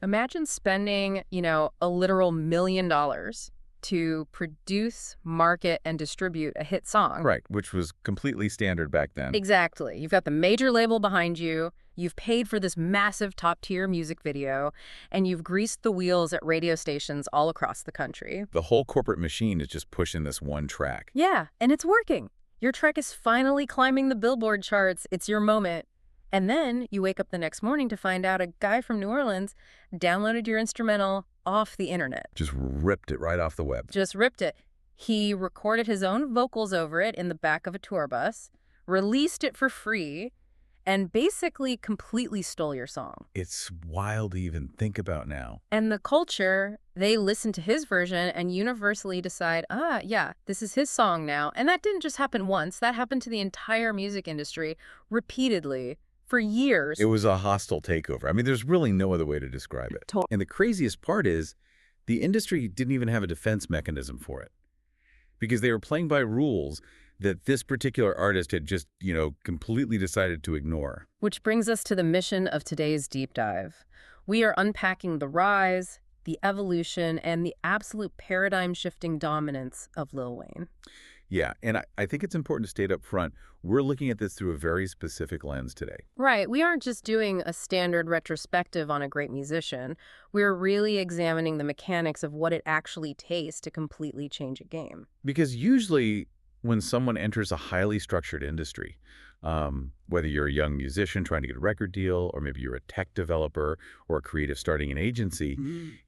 Imagine spending, a literal $1 million to produce, market, and distribute a hit song. Right, which was completely standard back then. Exactly. You've got the major label behind you, you've paid for this massive top-tier music video, and you've greased the wheels at radio stations all across the country. The whole corporate machine is just pushing this one track. Yeah, and it's working. Your track is finally climbing the Billboard charts. It's your moment. And then you wake up the next morning to find out a guy from New Orleans downloaded your instrumental off the internet. Just ripped it right off the web. Just ripped it. He recorded his own vocals over it in the back of a tour bus, released it for free, and basically completely stole your song. It's wild to even think about now. And the culture, they listen to his version and universally decide, yeah, this is his song now. And that didn't just happen once. That happened to the entire music industry repeatedly for years. It was a hostile takeover. I mean, there's really no other way to describe it. And the craziest part is the industry didn't even have a defense mechanism for it because they were playing by rules that this particular artist had just, completely decided to ignore. Which brings us to the mission of today's deep dive. We are unpacking the rise, the evolution, and the absolute paradigm-shifting dominance of Lil Wayne. Yeah, and I think it's important to state up front, we're looking at this through a very specific lens today. Right. We aren't just doing a standard retrospective on a great musician. We're really examining the mechanics of what it actually takes to completely change a game. Because usually when someone enters a highly structured industry, whether you're a young musician trying to get a record deal, or maybe you're a tech developer or a creative starting an agency,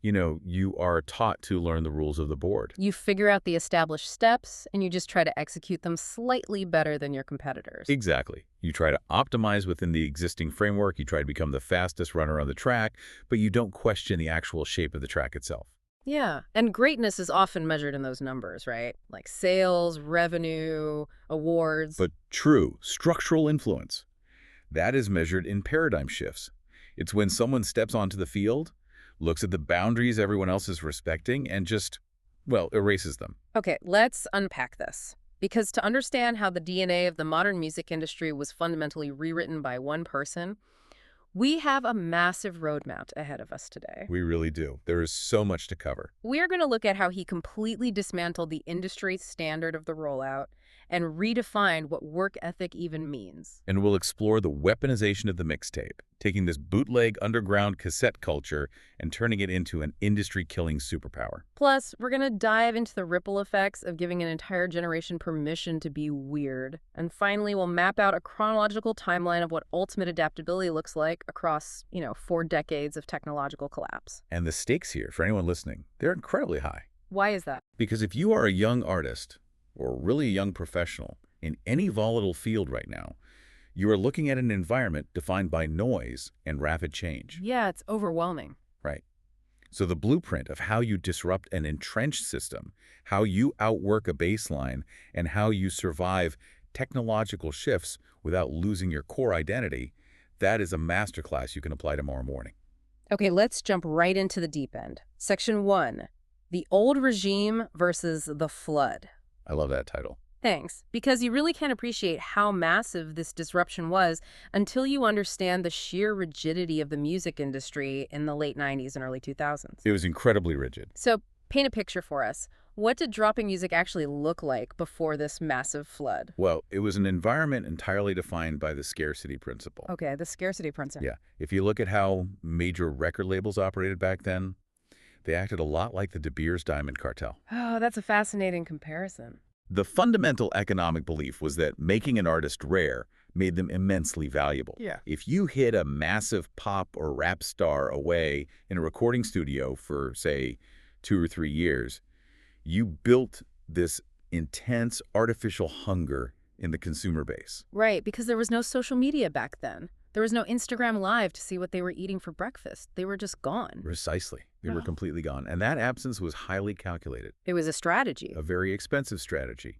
you are taught to learn the rules of the board. You figure out the established steps, and you just try to execute them slightly better than your competitors. Exactly. You try to optimize within the existing framework, you try to become the fastest runner on the track, but you don't question the actual shape of the track itself. Yeah, and greatness is often measured in those numbers, right? Like sales, revenue, awards. But true structural influence, that is measured in paradigm shifts. It's when someone steps onto the field, looks at the boundaries everyone else is respecting, and just, erases them. Okay, let's unpack this. Because to understand how the DNA of the modern music industry was fundamentally rewritten by one person, we have a massive roadmap ahead of us today. We really do. There is so much to cover. We are going to look at how he completely dismantled the industry standard of the rollout and redefined what work ethic even means. And we'll explore the weaponization of the mixtape, taking this bootleg underground cassette culture and turning it into an industry-killing superpower. Plus, we're going to dive into the ripple effects of giving an entire generation permission to be weird. And finally, we'll map out a chronological timeline of what ultimate adaptability looks like across, 4 decades of technological collapse. And the stakes here, for anyone listening, they're incredibly high. Why is that? Because if you are a young artist, or really a young professional, in any volatile field right now, you are looking at an environment defined by noise and rapid change. Yeah, it's overwhelming. Right. So the blueprint of how you disrupt an entrenched system, how you outwork a baseline, and how you survive technological shifts without losing your core identity, that is a masterclass you can apply tomorrow morning. Okay, let's jump right into the deep end. Section 1, the old regime versus the flood. I love that title. Thanks, because you really can't appreciate how massive this disruption was until you understand the sheer rigidity of the music industry in the late 90s and early 2000s. It was incredibly rigid. So paint a picture for us. What did dropping music actually look like before this massive flood? Well, it was an environment entirely defined by the scarcity principle. Okay, the scarcity principle. Yeah. If you look at how major record labels operated back then, they acted a lot like the De Beers Diamond Cartel. Oh, that's a fascinating comparison. The fundamental economic belief was that making an artist rare made them immensely valuable. Yeah. If you hid a massive pop or rap star away in a recording studio for, say, 2 or 3 years, you built this intense artificial hunger in the consumer base. Right, because there was no social media back then. There was no Instagram Live to see what they were eating for breakfast. They were just gone. Precisely. They were completely gone. And that absence was highly calculated. It was a strategy. A very expensive strategy.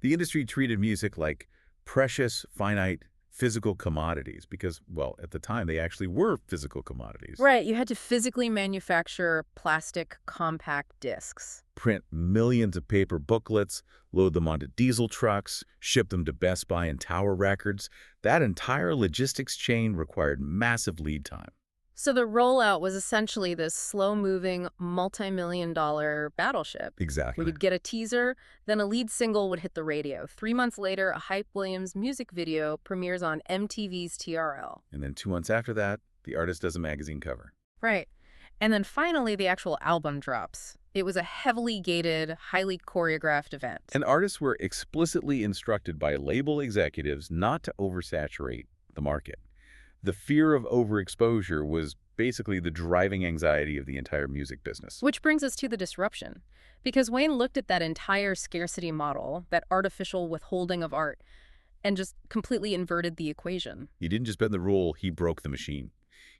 The industry treated music like precious, finite, physical commodities because, at the time, they actually were physical commodities. Right. You had to physically manufacture plastic compact discs. Print millions of paper booklets, load them onto diesel trucks, ship them to Best Buy and Tower Records. That entire logistics chain required massive lead time. So the rollout was essentially this slow-moving, multi-million-dollar battleship where Exactly. you'd get a teaser, then a lead single would hit the radio. 3 months later, a Hype Williams music video premieres on MTV's TRL. And then 2 months after that, the artist does a magazine cover. Right. And then finally, the actual album drops. It was a heavily gated, highly choreographed event. And artists were explicitly instructed by label executives not to oversaturate the market. The fear of overexposure was basically the driving anxiety of the entire music business. Which brings us to the disruption. Because Wayne looked at that entire scarcity model, that artificial withholding of art, and just completely inverted the equation. He didn't just bend the rule, he broke the machine.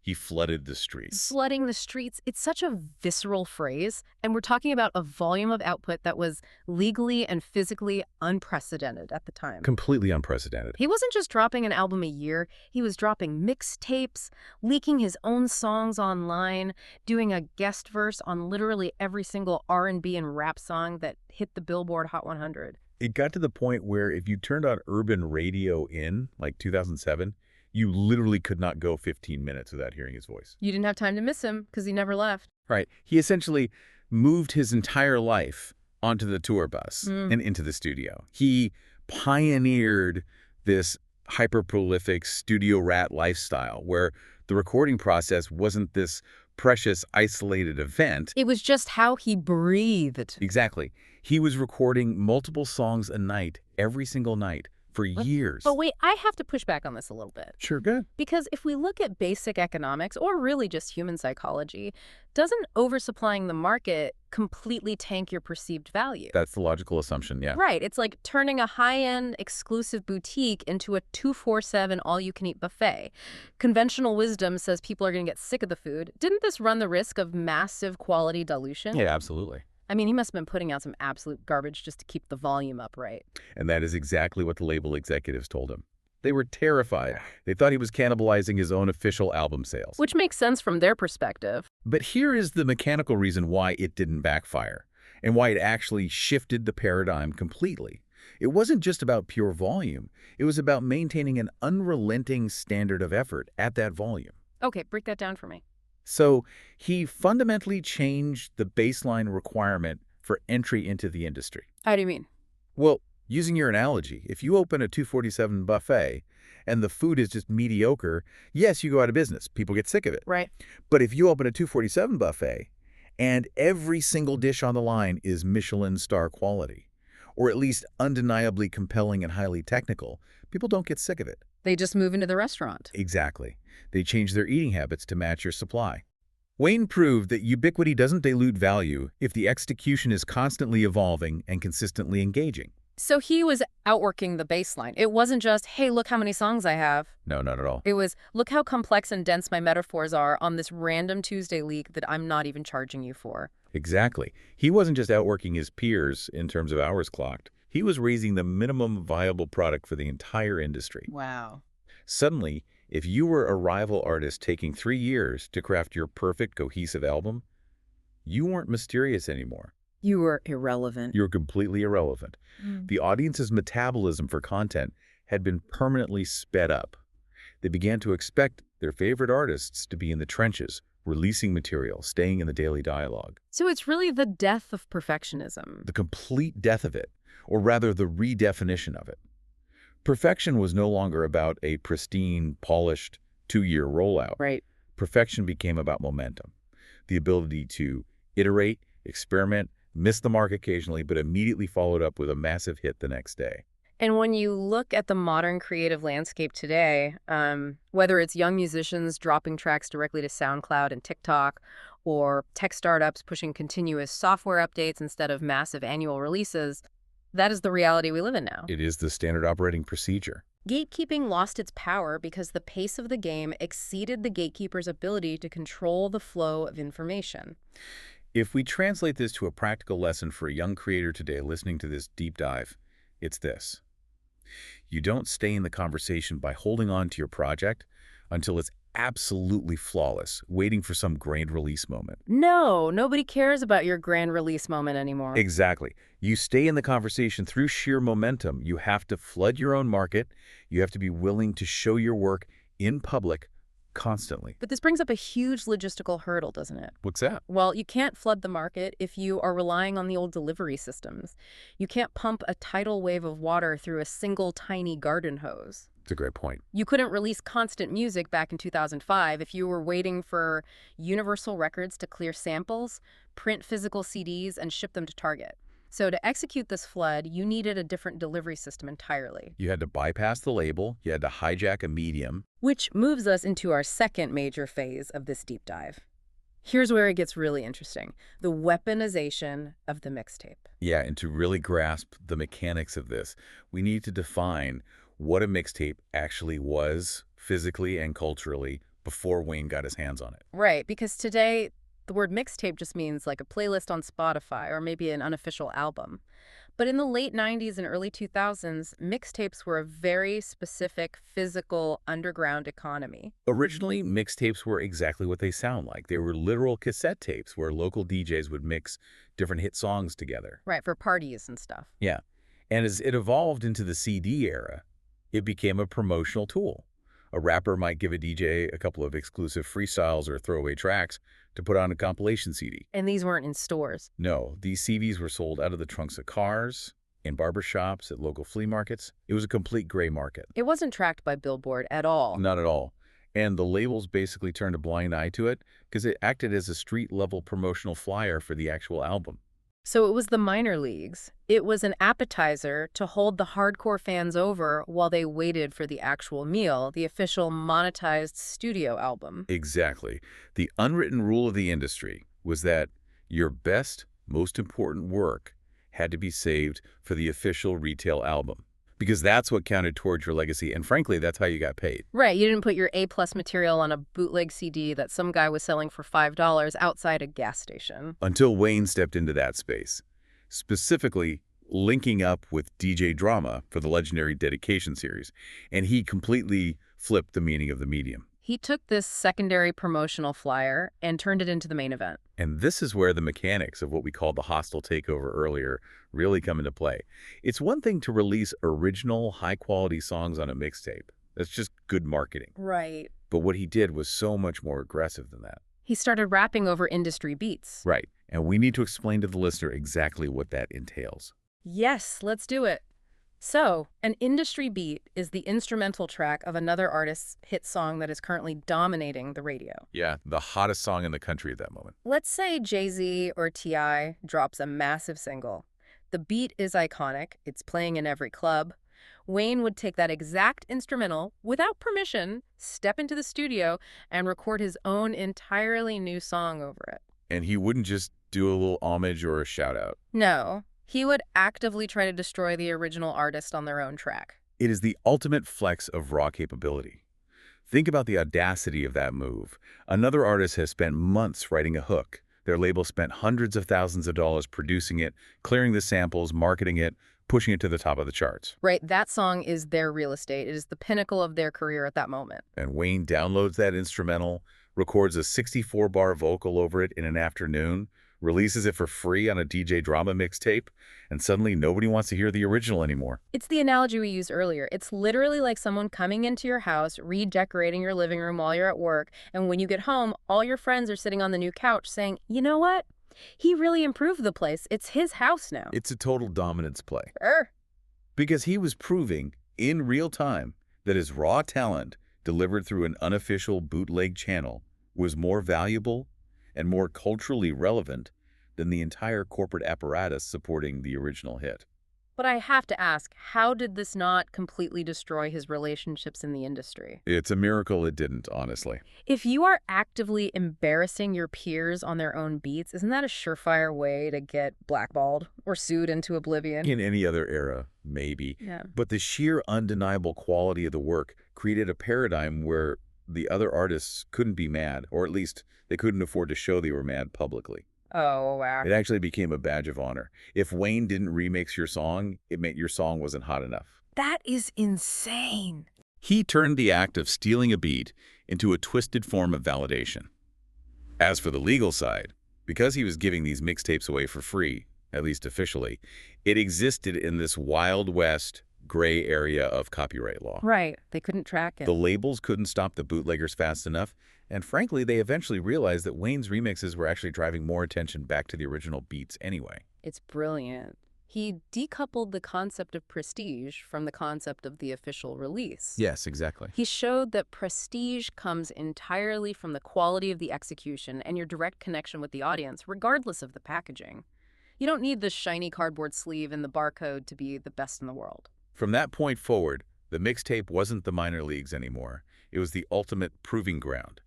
He flooded the streets. Flooding the streets, it's such a visceral phrase, and we're talking about a volume of output that was legally and physically unprecedented at the time. Completely unprecedented. He wasn't just dropping an album a year, he was dropping mixtapes, leaking his own songs online, doing a guest verse on literally every single R&B and rap song that hit the Billboard Hot 100. It got to the point where if you turned on urban radio in, like 2007, you literally could not go 15 minutes without hearing his voice. You didn't have time to miss him because he never left. Right. He essentially moved his entire life onto the tour bus and into the studio. He pioneered this hyper-prolific studio rat lifestyle where the recording process wasn't this precious, isolated event. It was just how he breathed. Exactly. He was recording multiple songs a night, every single night, for years. But wait, I have to push back on this a little bit. Sure, good. Because if we look at basic economics, or really just human psychology, doesn't oversupplying the market completely tank your perceived value? That's the logical assumption, yeah. Right. It's like turning a high-end exclusive boutique into a 24/7 all-you-can-eat buffet. Conventional wisdom says people are going to get sick of the food. Didn't this run the risk of massive quality dilution? Yeah, absolutely. I mean, he must have been putting out some absolute garbage just to keep the volume up, right? And that is exactly what the label executives told him. They were terrified. They thought he was cannibalizing his own official album sales. Which makes sense from their perspective. But here is the mechanical reason why it didn't backfire and why it actually shifted the paradigm completely. It wasn't just about pure volume. It was about maintaining an unrelenting standard of effort at that volume. Okay, break that down for me. So he fundamentally changed the baseline requirement for entry into the industry. How do you mean? Well, using your analogy, if you open a 247 buffet and the food is just mediocre, yes, you go out of business. People get sick of it. Right. But if you open a 247 buffet and every single dish on the line is Michelin star quality, or at least undeniably compelling and highly technical, people don't get sick of it. They just move into the restaurant. Exactly. They change their eating habits to match your supply. Wayne proved that ubiquity doesn't dilute value if the execution is constantly evolving and consistently engaging. So he was outworking the baseline. It wasn't just, hey, look how many songs I have. No, not at all. It was, look how complex and dense my metaphors are on this random Tuesday leak that I'm not even charging you for. Exactly. He wasn't just outworking his peers in terms of hours clocked. He was raising the minimum viable product for the entire industry. Wow. Suddenly, if you were a rival artist taking 3 years to craft your perfect, cohesive album, you weren't mysterious anymore. You were irrelevant. You were completely irrelevant. The audience's metabolism for content had been permanently sped up. They began to expect their favorite artists to be in the trenches, releasing material, staying in the daily dialogue. So it's really the death of perfectionism. The complete death of it, or rather the redefinition of it. Perfection was no longer about a pristine, polished, 2-year rollout. Right. Perfection became about momentum, the ability to iterate, experiment, miss the mark occasionally, but immediately followed up with a massive hit the next day. And when you look at the modern creative landscape today, whether it's young musicians dropping tracks directly to SoundCloud and TikTok, or tech startups pushing continuous software updates instead of massive annual releases, that is the reality we live in now. It is the standard operating procedure. Gatekeeping lost its power because the pace of the game exceeded the gatekeeper's ability to control the flow of information. If we translate this to a practical lesson for a young creator today listening to this deep dive, it's this. You don't stay in the conversation by holding on to your project until it's absolutely flawless, waiting for some grand release moment. No, nobody cares about your grand release moment anymore. Exactly. You stay in the conversation through sheer momentum. You have to flood your own market. You have to be willing to show your work in public constantly. But this brings up a huge logistical hurdle, doesn't it? What's that? Well, you can't flood the market if you are relying on the old delivery systems. You can't pump a tidal wave of water through a single tiny garden hose. It's a great point. You couldn't release constant music back in 2005 if you were waiting for Universal Records to clear samples, print physical CDs, and ship them to Target. So to execute this flood, you needed a different delivery system entirely. You had to bypass the label. You had to hijack a medium. Which moves us into our second major phase of this deep dive. Here's where it gets really interesting. The weaponization of the mixtape. Yeah, and to really grasp the mechanics of this, we need to define what a mixtape actually was physically and culturally before Wayne got his hands on it. Right, because today the word mixtape just means like a playlist on Spotify or maybe an unofficial album. But in the late 90s and early 2000s, mixtapes were a very specific, physical, underground economy. Originally, mixtapes were exactly what they sound like. They were literal cassette tapes where local DJs would mix different hit songs together. Right, for parties and stuff. Yeah. And as it evolved into the CD era, it became a promotional tool. A rapper might give a DJ a couple of exclusive freestyles or throwaway tracks to put on a compilation CD. And these weren't in stores. No, these CDs were sold out of the trunks of cars, in barbershops, at local flea markets. It was a complete gray market. It wasn't tracked by Billboard at all. Not at all. And the labels basically turned a blind eye to it because it acted as a street-level promotional flyer for the actual album. So it was the minor leagues. It was an appetizer to hold the hardcore fans over while they waited for the actual meal, the official monetized studio album. Exactly. The unwritten rule of the industry was that your best, most important work had to be saved for the official retail album, because that's what counted towards your legacy, and frankly, that's how you got paid. Right, you didn't put your A-plus material on a bootleg CD that some guy was selling for $5 outside a gas station. Until Wayne stepped into that space, specifically linking up with DJ Drama for the legendary Dedication series, and he completely flipped the meaning of the medium. He took this secondary promotional flyer and turned it into the main event. And this is where the mechanics of what we called the hostile takeover earlier really come into play. It's one thing to release original, high-quality songs on a mixtape. That's just good marketing. Right. But what he did was so much more aggressive than that. He started rapping over industry beats. Right. And we need to explain to the listener exactly what that entails. Yes, let's do it. So, an industry beat is the instrumental track of another artist's hit song that is currently dominating the radio. Yeah, the hottest song in the country at that moment. Let's say Jay-Z or T.I. drops a massive single. The beat is iconic. It's playing in every club. Wayne would take that exact instrumental, without permission, step into the studio, and record his own entirely new song over it. And he wouldn't just do a little homage or a shout-out. No. He would actively try to destroy the original artist on their own track. It is the ultimate flex of raw capability. Think about the audacity of that move. Another artist has spent months writing a hook. Their label spent hundreds of thousands of dollars producing it, clearing the samples, marketing it, pushing it to the top of the charts. Right, that song is their real estate. It is the pinnacle of their career at that moment. And Wayne downloads that instrumental, records a 64-bar vocal over it in an afternoon, releases it for free on a DJ Drama mixtape, and suddenly nobody wants to hear the original anymore. It's the analogy we used earlier. It's literally like someone coming into your house, redecorating your living room while you're at work, and when you get home, all your friends are sitting on the new couch saying, you know what? He really improved the place. It's his house now. It's a total dominance play. Sure. Because he was proving, in real time, that his raw talent, delivered through an unofficial bootleg channel, was more valuable and more culturally relevant than the entire corporate apparatus supporting the original hit. But I have to ask, how did this not completely destroy his relationships in the industry? It's a miracle it didn't, honestly. If you are actively embarrassing your peers on their own beats, isn't that a surefire way to get blackballed or sued into oblivion? In any other era, maybe. Yeah. But the sheer undeniable quality of the work created a paradigm where the other artists couldn't be mad, or at least they couldn't afford to show they were mad publicly. Oh, wow. It actually became a badge of honor. If Wayne didn't remix your song, it meant your song wasn't hot enough. That is insane. He turned the act of stealing a beat into a twisted form of validation. As for the legal side, because he was giving these mixtapes away for free, at least officially, it existed in this Wild West, gray area of copyright law. Right. They couldn't track it. The labels couldn't stop the bootleggers fast enough, and frankly, they eventually realized that Wayne's remixes were actually driving more attention back to the original beats anyway. It's brilliant. He decoupled the concept of prestige from the concept of the official release. Yes, exactly. He showed that prestige comes entirely from the quality of the execution and your direct connection with the audience, regardless of the packaging. You don't need the shiny cardboard sleeve and the barcode to be the best in the world. From that point forward, the mixtape wasn't the minor leagues anymore. It was the ultimate proving ground.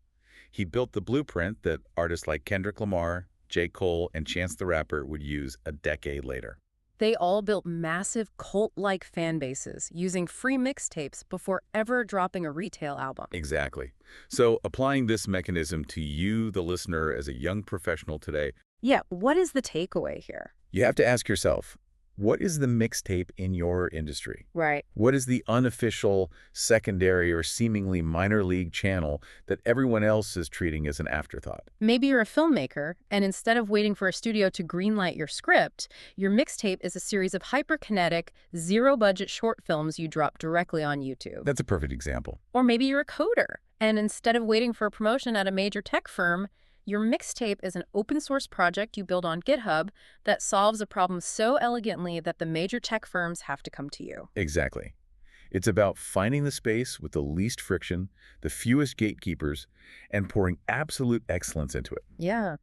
He built the blueprint that artists like Kendrick Lamar, J. Cole, and Chance the Rapper would use a decade later. They all built massive cult-like fan bases using free mixtapes before ever dropping a retail album. Exactly. So applying this mechanism to you, the listener, as a young professional today, Yeah, what is the takeaway here? you have to ask yourself, what is the mixtape in your industry? Right. What is the unofficial, secondary, or seemingly minor league channel that everyone else is treating as an afterthought? Maybe you're a filmmaker, and instead of waiting for a studio to greenlight your script, your mixtape is a series of hyperkinetic, zero-budget short films you drop directly on YouTube. That's a perfect example. Or maybe you're a coder, and instead of waiting for a promotion at a major tech firm, your mixtape is an open-source project you build on GitHub that solves a problem so elegantly that the major tech firms have to come to you. Exactly. It's about finding the space with the least friction, the fewest gatekeepers, and pouring absolute excellence into it. Yeah.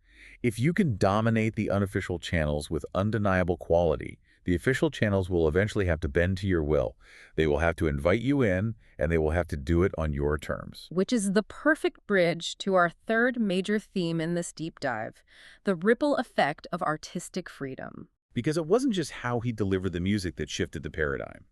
If you can dominate the unofficial channels with undeniable quality, the official channels will eventually have to bend to your will. They will have to invite you in, and they will have to do it on your terms. Which is the perfect bridge to our third major theme in this deep dive, the ripple effect of artistic freedom. Because it wasn't just how he delivered the music that shifted the paradigm.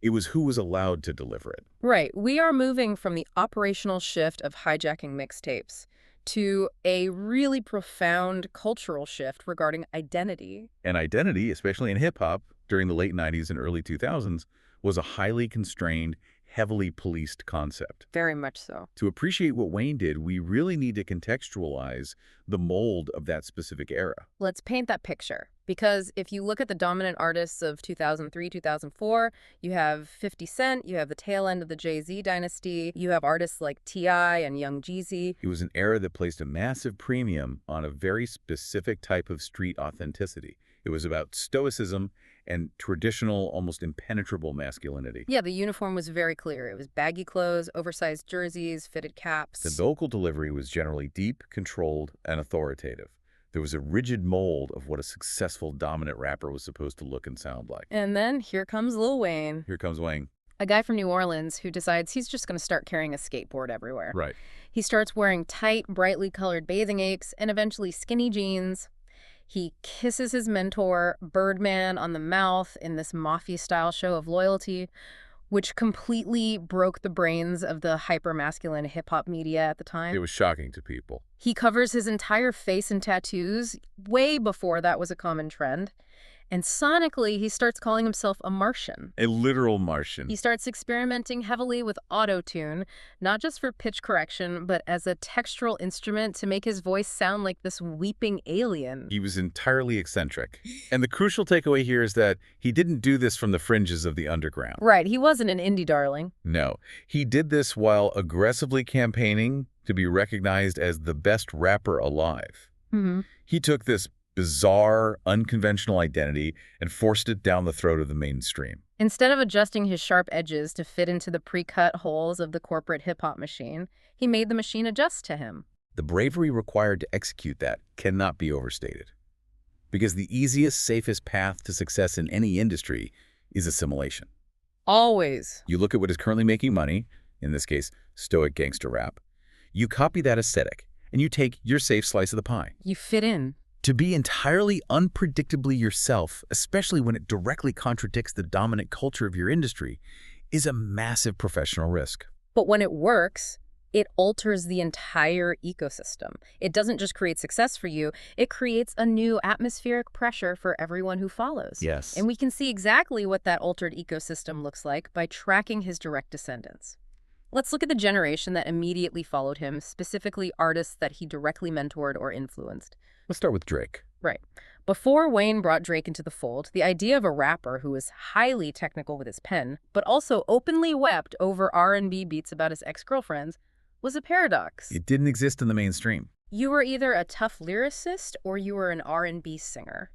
It was who was allowed to deliver it. Right. We are moving from the operational shift of hijacking mixtapes to a really profound cultural shift regarding identity. And identity, especially in hip-hop during the late 90s and early 2000s, was a highly constrained, heavily policed concept. Very much so. To appreciate what Wayne did, we really need to contextualize the mold of that specific era. Let's paint that picture. Because if you look at the dominant artists of 2003, 2004, you have 50 Cent, you have the tail end of the Jay-Z dynasty, you have artists like T.I. and Young Jeezy. It was an era that placed a massive premium on a very specific type of street authenticity. It was about stoicism and traditional, almost impenetrable masculinity. Yeah, the uniform was very clear. It was baggy clothes, oversized jerseys, fitted caps. The vocal delivery was generally deep, controlled, and authoritative. There was a rigid mold of what a successful dominant rapper was supposed to look and sound like. And then here comes Lil Wayne. Here comes Wayne. A guy from New Orleans who decides he's just going to start carrying a skateboard everywhere. Right. He starts wearing tight, brightly colored bathing apes and eventually skinny jeans. He kisses his mentor, Birdman, on the mouth in this mafia-style show of loyalty, which completely broke the brains of the hyper-masculine hip-hop media at the time. It was shocking to people. He covers his entire face in tattoos way before that was a common trend. And sonically, he starts calling himself a Martian. A literal Martian. He starts experimenting heavily with auto-tune, not just for pitch correction, but as a textural instrument to make his voice sound like this weeping alien. He was entirely eccentric. And the crucial takeaway here is that he didn't do this from the fringes of the underground. Right, he wasn't an indie darling. No, he did this while aggressively campaigning to be recognized as the best rapper alive. Mm-hmm. He took this bizarre, unconventional identity and forced it down the throat of the mainstream. Instead of adjusting his sharp edges to fit into the pre-cut holes of the corporate hip-hop machine, he made the machine adjust to him. The bravery required to execute that cannot be overstated. Because the easiest, safest path to success in any industry is assimilation. Always. You look at what is currently making money, in this case, stoic gangster rap. You copy that aesthetic, and you take your safe slice of the pie. You fit in. To be entirely unpredictably yourself, especially when it directly contradicts the dominant culture of your industry, is a massive professional risk. But when it works, it alters the entire ecosystem. It doesn't just create success for you, it creates a new atmospheric pressure for everyone who follows. Yes. And we can see exactly what that altered ecosystem looks like by tracking his direct descendants. Let's look at the generation that immediately followed him, specifically artists that he directly mentored or influenced. Let's start with Drake. Right. Before Wayne brought Drake into the fold, the idea of a rapper who was highly technical with his pen, but also openly wept over R&B beats about his ex-girlfriends, was a paradox. It didn't exist in the mainstream. You were either a tough lyricist or you were an R&B singer.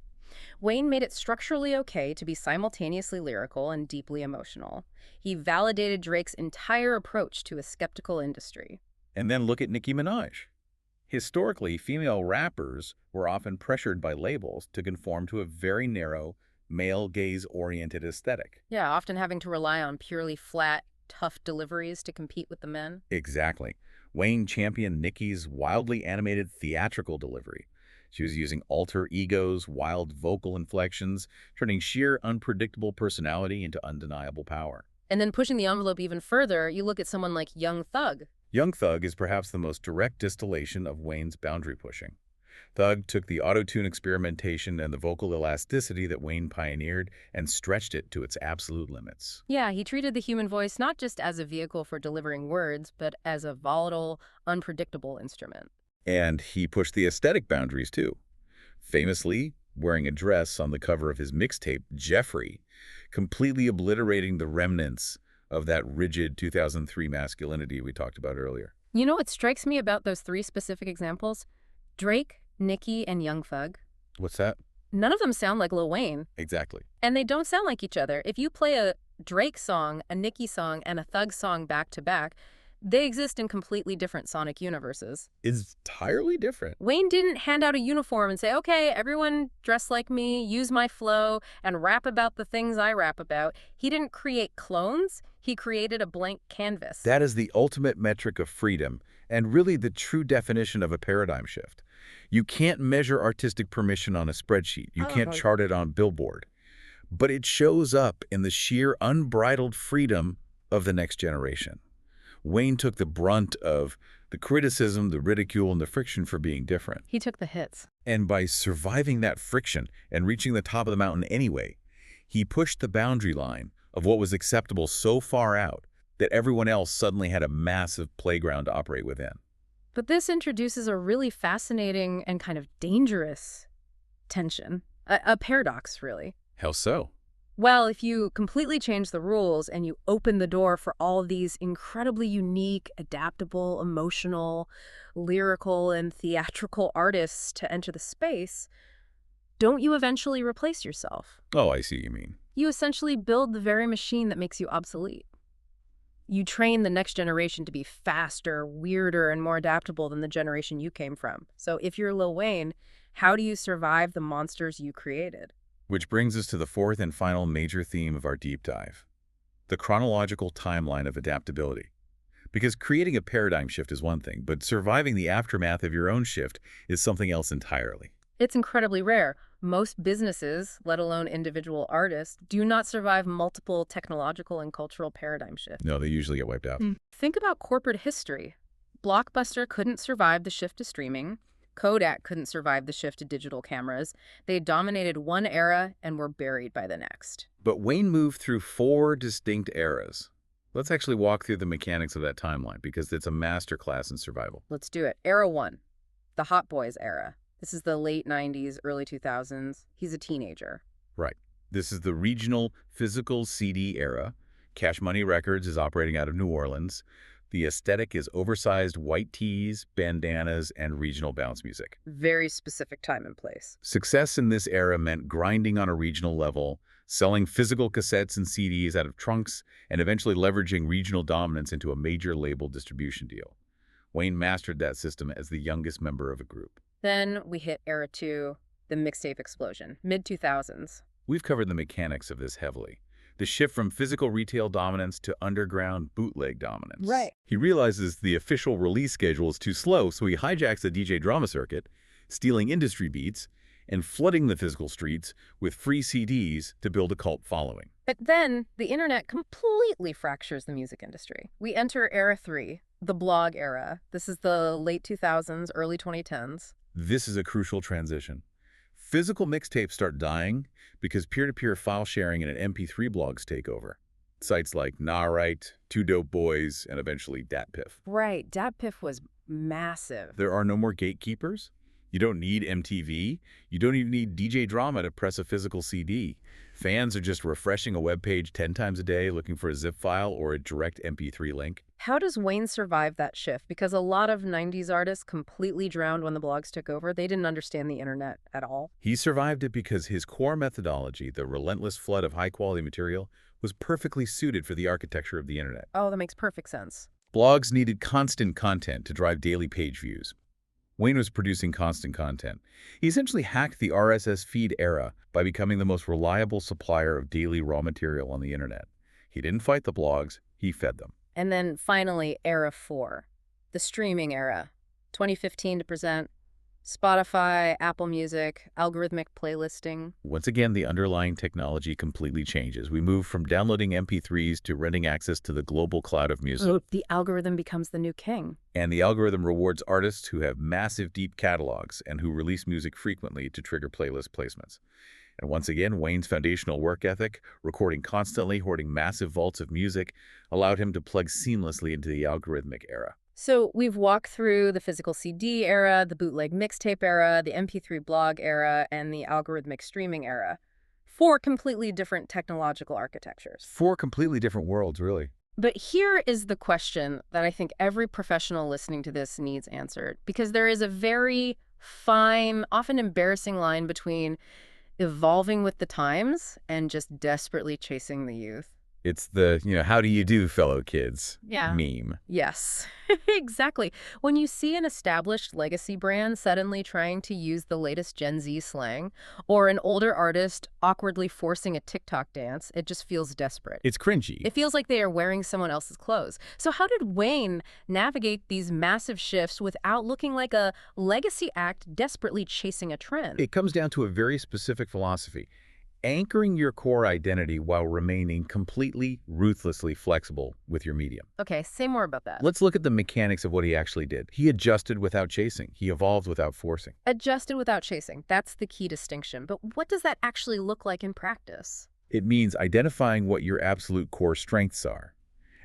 Wayne made it structurally okay to be simultaneously lyrical and deeply emotional. He validated Drake's entire approach to a skeptical industry. And then look at Nicki Minaj. Historically, female rappers were often pressured by labels to conform to a very narrow, male gaze-oriented aesthetic. Yeah, often having to rely on purely flat, tough deliveries to compete with the men. Exactly. Wayne championed Nicki's wildly animated theatrical delivery. She was using alter egos, wild vocal inflections, turning sheer unpredictable personality into undeniable power. And then pushing the envelope even further, you look at someone like Young Thug. Young Thug is perhaps the most direct distillation of Wayne's boundary pushing. Thug took the auto-tune experimentation and the vocal elasticity that Wayne pioneered and stretched it to its absolute limits. Yeah, he treated the human voice not just as a vehicle for delivering words, but as a volatile, unpredictable instrument. And he pushed the aesthetic boundaries too. Famously, wearing a dress on the cover of his mixtape, Jeffrey, completely obliterating the remnants of that rigid 2003 masculinity we talked about earlier. You know what strikes me about those three specific examples? Drake, Nicki, and Young Thug. What's that? None of them sound like Lil Wayne. Exactly. And they don't sound like each other. If you play a Drake song, a Nicki song, and a Thug song back to back, they exist in completely different sonic universes. It's entirely different. Wayne didn't hand out a uniform and say, okay, everyone dress like me, use my flow, and rap about the things I rap about. He didn't create clones. He created a blank canvas. That is the ultimate metric of freedom and really the true definition of a paradigm shift. You can't measure artistic permission on a spreadsheet. You can't chart it on Billboard. But it shows up in the sheer unbridled freedom of the next generation. Wayne took the brunt of the criticism, the ridicule, and the friction for being different. He took the hits. And by surviving that friction and reaching the top of the mountain anyway, he pushed the boundary line of what was acceptable so far out that everyone else suddenly had a massive playground to operate within. But this introduces a really fascinating and kind of dangerous tension, a paradox, really. How so? Well, if you completely change the rules and you open the door for all of these incredibly unique, adaptable, emotional, lyrical, and theatrical artists to enter the space, don't you eventually replace yourself? Oh, I see what you mean. You essentially build the very machine that makes you obsolete. You train the next generation to be faster, weirder, and more adaptable than the generation you came from. So if you're Lil Wayne, how do you survive the monsters you created? Which brings us to the fourth and final major theme of our deep dive, the chronological timeline of adaptability. Because creating a paradigm shift is one thing, but surviving the aftermath of your own shift is something else entirely. It's incredibly rare. Most businesses, let alone individual artists, do not survive multiple technological and cultural paradigm shifts. No, they usually get wiped out. Think about corporate history. Blockbuster couldn't survive the shift to streaming. Kodak couldn't survive the shift to digital cameras. They dominated one era and were buried by the next. But Wayne moved through 4 distinct eras. Let's actually walk through the mechanics of that timeline because it's a masterclass in survival. Let's do it. Era 1, the Hot Boys era. This is the late 90s, early 2000s. He's a teenager. Right. This is the regional physical CD era. Cash Money Records is operating out of New Orleans. The aesthetic is oversized white tees, bandanas, and regional bounce music. Very specific time and place. Success in this era meant grinding on a regional level, selling physical cassettes and CDs out of trunks, and eventually leveraging regional dominance into a major label distribution deal. Wayne mastered that system as the youngest member of a group. Then we hit Era 2, the mixtape explosion, mid-2000s. We've covered the mechanics of this heavily. The shift from physical retail dominance to underground bootleg dominance. Right. He realizes the official release schedule is too slow, so he hijacks the DJ drama circuit, stealing industry beats, and flooding the physical streets with free CDs to build a cult following. But then the internet completely fractures the music industry. We enter Era 3, the blog era. This is the late 2000s, early 2010s. This is a crucial transition. Physical mixtapes start dying because peer-to-peer file sharing and MP3 blogs take over. Sites like Nah-Right, Two Dope Boys, and eventually DatPiff. Right, DatPiff was massive. There are no more gatekeepers. You don't need MTV. You don't even need DJ drama to press a physical CD. Fans are just refreshing a web page 10 times a day looking for a zip file or a direct MP3 link. How does Wayne survive that shift? Because a lot of 90s artists completely drowned when the blogs took over. They didn't understand the internet at all. He survived it because his core methodology, the relentless flood of high-quality material, was perfectly suited for the architecture of the internet. Oh, that makes perfect sense. Blogs needed constant content to drive daily page views. Wayne was producing constant content. He essentially hacked the RSS feed era by becoming the most reliable supplier of daily raw material on the internet. He didn't fight the blogs, he fed them. And then finally, Era 4, the streaming era. 2015 to present. Spotify, Apple Music, algorithmic playlisting. Once again, the underlying technology completely changes. We move from downloading MP3s to renting access to the global cloud of music. The algorithm becomes the new king. And the algorithm rewards artists who have massive, deep catalogs and who release music frequently to trigger playlist placements. And once again, Wayne's foundational work ethic, recording constantly, hoarding massive vaults of music, allowed him to plug seamlessly into the algorithmic era. So we've walked through the physical CD era, the bootleg mixtape era, the MP3 blog era, and the algorithmic streaming era. 4 completely different technological architectures. 4 completely different worlds, really. But here is the question that I think every professional listening to this needs answered, because there is a very fine, often embarrassing line between evolving with the times and just desperately chasing the youth. It's the, how do you do, fellow kids Yeah. meme. Yes, exactly. When you see an established legacy brand suddenly trying to use the latest Gen Z slang, or an older artist awkwardly forcing a TikTok dance, it just feels desperate. It's cringy. It feels like they are wearing someone else's clothes. So how did Wayne navigate these massive shifts without looking like a legacy act desperately chasing a trend? It comes down to a very specific philosophy. Anchoring your core identity while remaining completely, ruthlessly flexible with your medium. Okay, say more about that. Let's look at the mechanics of what he actually did. He adjusted without chasing. He evolved without forcing. Adjusted without chasing. That's the key distinction. But what does that actually look like in practice? It means identifying what your absolute core strengths are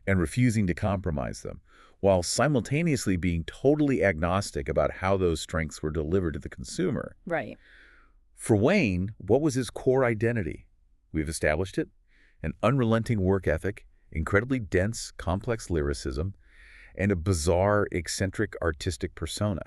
and refusing to compromise them, while simultaneously being totally agnostic about how those strengths were delivered to the consumer. Right. For Wayne, what was his core identity? We've established it. An unrelenting work ethic, incredibly dense, complex lyricism, and a bizarre, eccentric artistic persona.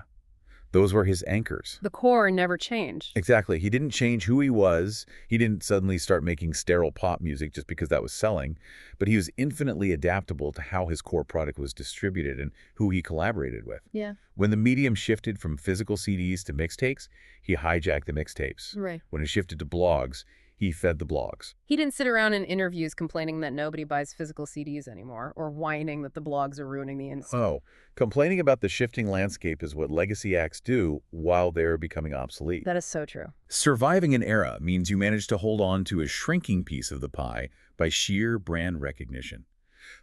Those were his anchors. The core never changed. Exactly. He didn't change who he was. He didn't suddenly start making sterile pop music just because that was selling, but he was infinitely adaptable to how his core product was distributed and who he collaborated with. Yeah. When the medium shifted from physical CDs to mixtapes, he hijacked the mixtapes. Right. When it shifted to blogs, he fed the blogs. He didn't sit around in interviews complaining that nobody buys physical CDs anymore or whining that the blogs are ruining the industry. Oh, complaining about the shifting landscape is what legacy acts do while they're becoming obsolete. That is so true. Surviving an era means you manage to hold on to a shrinking piece of the pie by sheer brand recognition.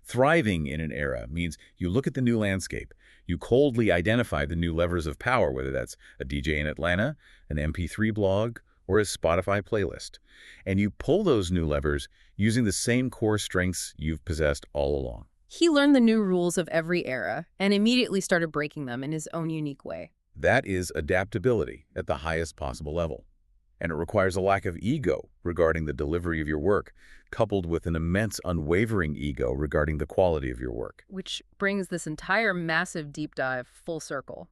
Thriving in an era means you look at the new landscape, you coldly identify the new levers of power, whether that's a DJ in Atlanta, an MP3 blog, or a Spotify playlist, and you pull those new levers using the same core strengths you've possessed all along. He learned the new rules of every era and immediately started breaking them in his own unique way. That is adaptability at the highest possible level. And it requires a lack of ego regarding the delivery of your work, coupled with an immense unwavering ego regarding the quality of your work. Which brings this entire massive deep dive full circle.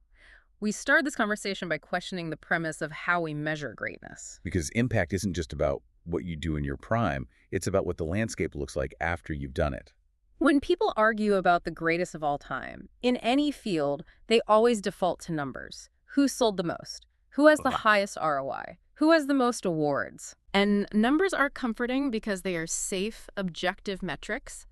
We started this conversation by questioning the premise of how we measure greatness. Because impact isn't just about what you do in your prime, it's about what the landscape looks like after you've done it. When people argue about the greatest of all time, in any field, they always default to numbers. Who sold the most? Who has the highest ROI? Who has the most awards? And numbers are comforting because they are safe, objective metrics,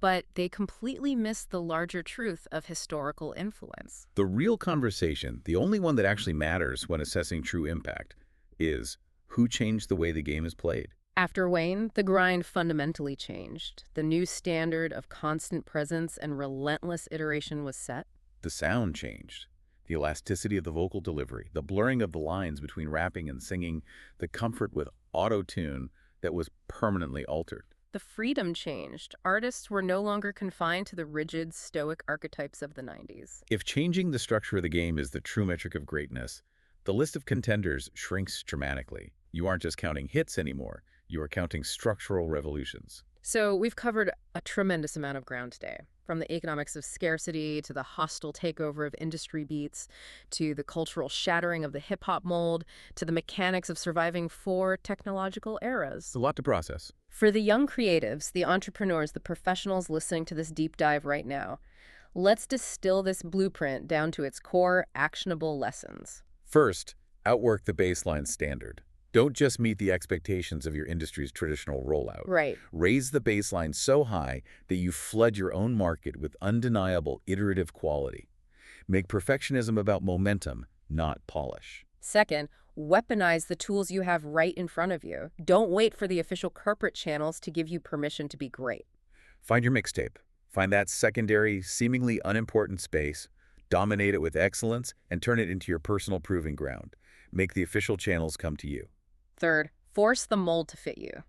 but they completely miss the larger truth of historical influence. The real conversation, the only one that actually matters when assessing true impact, is who changed the way the game is played. After Wayne, the grind fundamentally changed. The new standard of constant presence and relentless iteration was set. The sound changed. The elasticity of the vocal delivery, the blurring of the lines between rapping and singing, the comfort with auto-tune that was permanently altered. The freedom changed. Artists were no longer confined to the rigid, stoic archetypes of the 90s. If changing the structure of the game is the true metric of greatness, The list of contenders shrinks dramatically. You aren't just counting hits anymore. You are counting structural revolutions. So we've covered a tremendous amount of ground today, from the economics of scarcity to the hostile takeover of industry beats, to the cultural shattering of the hip-hop mold, to the mechanics of surviving 4 technological eras. It's a lot to process. For the young creatives, the entrepreneurs, the professionals listening to this deep dive right now, let's distill this blueprint down to its core actionable lessons. First, outwork the baseline standard. Don't just meet the expectations of your industry's traditional rollout. Right. Raise the baseline so high that you flood your own market with undeniable iterative quality. Make perfectionism about momentum, not polish. Second, weaponize the tools you have right in front of you. Don't wait for the official corporate channels to give you permission to be great. Find your mixtape. Find that secondary, seemingly unimportant space, dominate it with excellence, and turn it into your personal proving ground. Make the official channels come to you. Third, force the mold to fit you.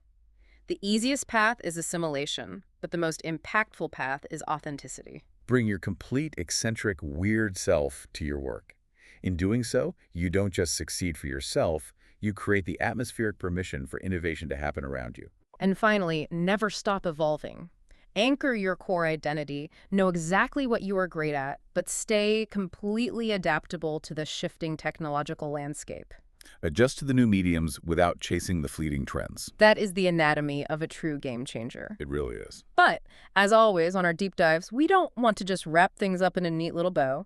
The easiest path is assimilation, but the most impactful path is authenticity. Bring your complete, eccentric, weird self to your work. In doing so, you don't just succeed for yourself, you create the atmospheric permission for innovation to happen around you. And finally, never stop evolving. Anchor your core identity, know exactly what you are great at, but stay completely adaptable to the shifting technological landscape. Adjust to the new mediums without chasing the fleeting trends. That is the anatomy of a true game changer. It really is. But, as always on our deep dives, we don't want to just wrap things up in a neat little bow.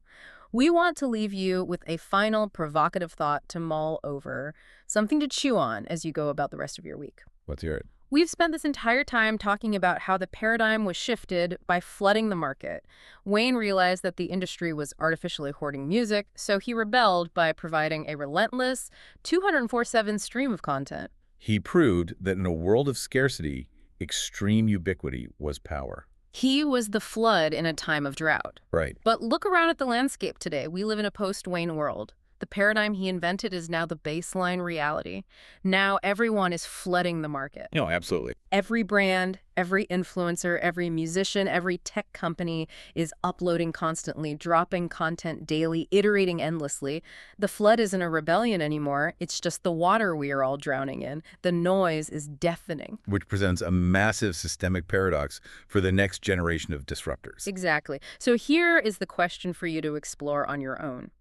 We want to leave you with a final provocative thought to mull over, something to chew on as you go about the rest of your week. Let's hear it. We've spent this entire time talking about how the paradigm was shifted by flooding the market. Wayne realized that the industry was artificially hoarding music, so he rebelled by providing a relentless 204/7 stream of content. He proved that in a world of scarcity, extreme ubiquity was power. He was the flood in a time of drought. Right. But look around at the landscape today. We live in a post-Wayne world. The paradigm he invented is now the baseline reality. Now everyone is flooding the market. No, absolutely. Every brand, every influencer, every musician, every tech company is uploading constantly, dropping content daily, iterating endlessly. The flood isn't a rebellion anymore. It's just the water we are all drowning in. The noise is deafening. Which presents a massive systemic paradox for the next generation of disruptors. Exactly. So here is the question for you to explore on your own.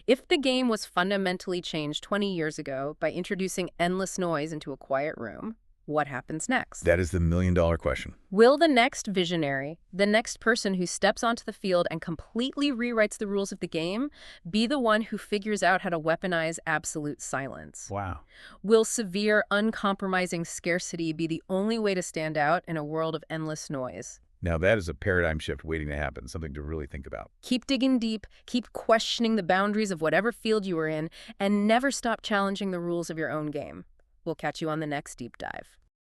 If the game was fundamentally changed 20 years ago by introducing endless noise into a quiet room, what happens next? That is the million-dollar question. Will the next visionary, the next person who steps onto the field and completely rewrites the rules of the game, be the one who figures out how to weaponize absolute silence? Wow. Will severe, uncompromising scarcity be the only way to stand out in a world of endless noise? Now that is a paradigm shift waiting to happen, something to really think about. Keep digging deep, keep questioning the boundaries of whatever field you are in, and never stop challenging the rules of your own game. We'll catch you on the next deep dive.